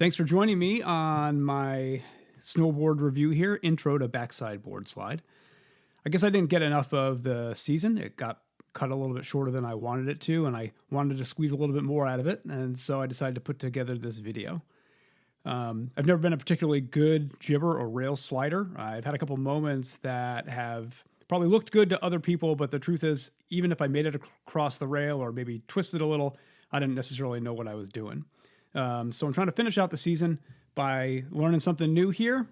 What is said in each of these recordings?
Thanks for joining me on my snowboard review here, intro to backside board slide. I guess I didn't get enough of the season. It got cut a little bit shorter than I wanted it to, and I wanted to squeeze a little bit more out of it, and so I decided to put together this video. I've never been a particularly good jibber or rail slider. I've had a couple moments that have probably looked good to other people, but the truth is, even if I made it across the rail or maybe twisted a little, I didn't necessarily know what I was doing. So I'm trying to finish out the season by learning something new here.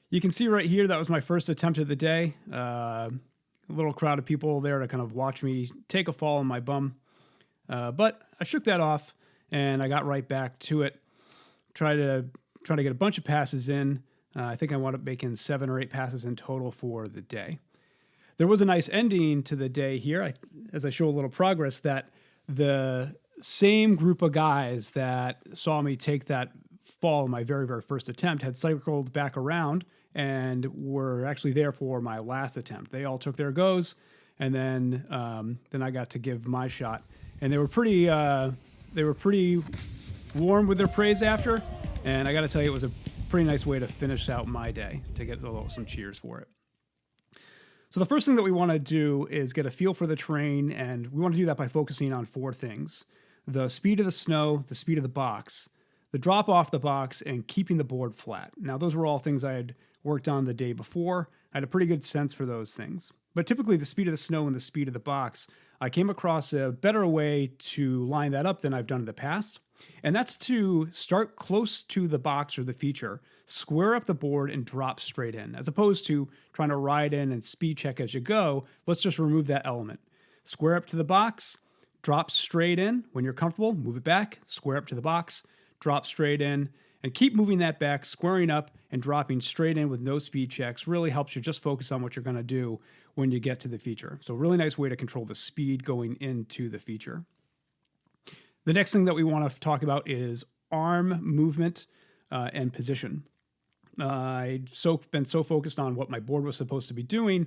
You can see right here, that was my first attempt of the day. A little crowd of people there to kind of watch me take a fall on my bum. But I shook that off and I got right back to it. Try to get a bunch of passes in. I think I wound up making 7 or 8 passes in total for the day. There was a nice ending to the day here, as I show a little progress, that the same group of guys that saw me take that fall in my very, very first attempt had cycled back around and were actually there for my last attempt. They all took their goes, and then I got to give my shot. And they were pretty warm with their praise after, and I got to tell you, it was a pretty nice way to finish out my day, to get some cheers for it. So the first thing that we want to do is get a feel for the terrain, and we want to do that by focusing on 4 things: the speed of the snow, the speed of the box, the drop off the box, and keeping the board flat. Now, those were all things I had worked on the day before. I had a pretty good sense for those things. But typically the speed of the snow and the speed of the box, I came across a better way to line that up than I've done in the past. And that's to start close to the box or the feature, square up the board and drop straight in. As opposed to trying to ride in and speed check as you go, let's just remove that element. Square up to the box, drop straight in. When you're comfortable, move it back, square up to the box, drop straight in, and keep moving that back, squaring up and dropping straight in with no speed checks really helps you just focus on what you're going to do when you get to the feature. So really nice way to control the speed going into the feature. The next thing that we want to talk about is arm movement and position. I'd been so focused on what my board was supposed to be doing,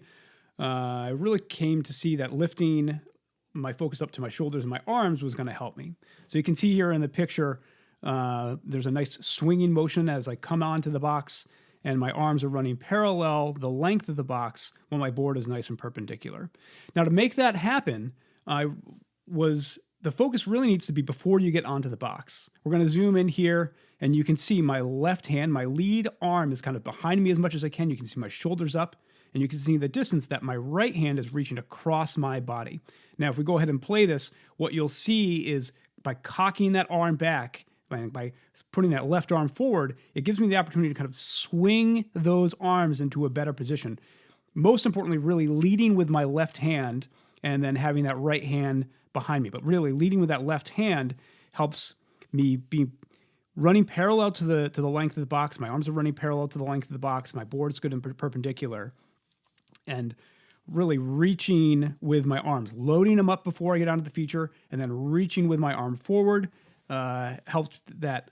I really came to see that lifting my focus up to my shoulders and my arms was going to help me. So you can see here in the picture, there's a nice swinging motion as I come onto the box, and my arms are running parallel the length of the box while my board is nice and perpendicular. Now, to make that happen, the focus really needs to be before you get onto the box. We're going to zoom in here, and you can see my left hand, my lead arm is kind of behind me as much as I can. You can see my shoulders up, and you can see the distance that my right hand is reaching across my body. Now, if we go ahead and play this, what you'll see is by cocking that arm back, by putting that left arm forward, it gives me the opportunity to kind of swing those arms into a better position. Most importantly, really leading with my left hand and then having that right hand behind me. But really leading with that left hand helps me be running parallel to the length of the box. My arms are running parallel to the length of the box. My board is good and perpendicular. And really reaching with my arms, loading them up before I get onto the feature, and then reaching with my arm forward helped that,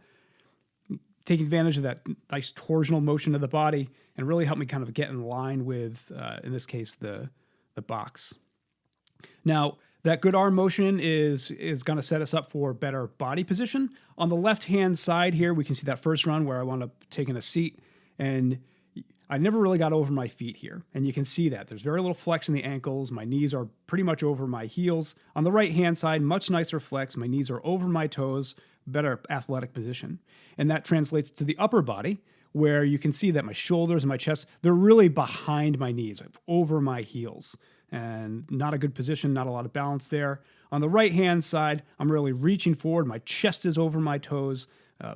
taking advantage of that nice torsional motion of the body, and really helped me kind of get in line with, in this case, the box. Now, that good arm motion is going to set us up for better body position. On the left-hand side here, we can see that first run where I wound up taking a seat, and I never really got over my feet here. And you can see that. There's very little flex in the ankles. My knees are pretty much over my heels. On the right-hand side, much nicer flex. My knees are over my toes, better athletic position. And that translates to the upper body, where you can see that my shoulders and my chest, they're really behind my knees, over my heels. And not a good position, not a lot of balance there. On the right-hand side, I'm really reaching forward. My chest is over my toes,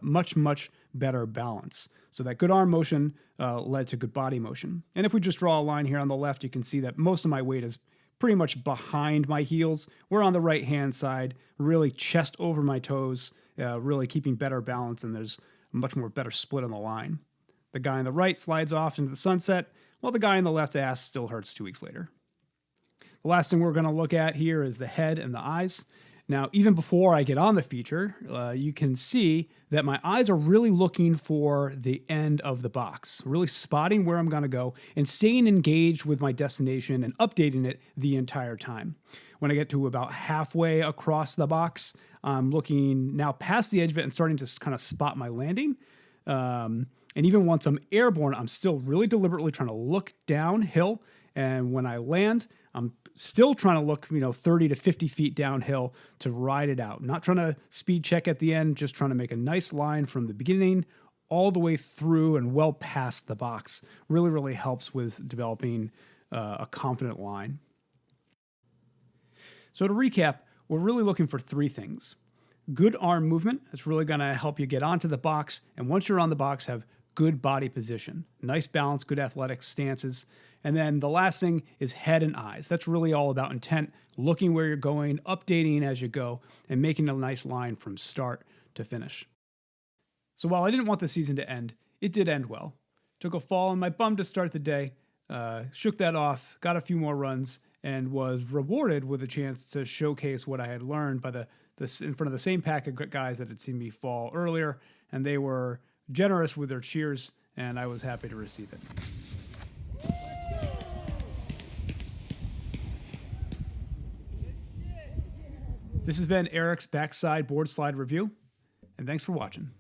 much, much better balance. So that good arm motion led to good body motion. And if we just draw a line here on the left, you can see that most of my weight is pretty much behind my heels. We're on the right-hand side, really chest over my toes, really keeping better balance, and there's a much more better split on the line. The guy on the right slides off into the sunset, while the guy on the left's ass still hurts 2 weeks later. The last thing we're going to look at here is the head and the eyes. Now, even before I get on the feature, you can see that my eyes are really looking for the end of the box, really spotting where I'm going to go and staying engaged with my destination and updating it the entire time. When I get to about halfway across the box, I'm looking now past the edge of it and starting to kind of spot my landing. And even once I'm airborne, I'm still really deliberately trying to look downhill. And when I land, I'm still trying to look, 30 to 50 feet downhill to ride it out. Not trying to speed check at the end, just trying to make a nice line from the beginning all the way through and well past the box. Really, really helps with developing a confident line. So to recap, we're really looking for three things. Good arm movement. That's really going to help you get onto the box. And once you're on the box, have good body position, nice balance, good athletic stances. And then the last thing is head and eyes. That's really all about intent, looking where you're going, updating as you go, and making a nice line from start to finish. So while I didn't want the season to end, it did end well. Took a fall on my bum to start the day, shook that off, got a few more runs, and was rewarded with a chance to showcase what I had learned by in front of the same pack of guys that had seen me fall earlier, and they were generous with their cheers, and I was happy to receive it. This has been Eric's Backside Board Slide Review, and thanks for watching.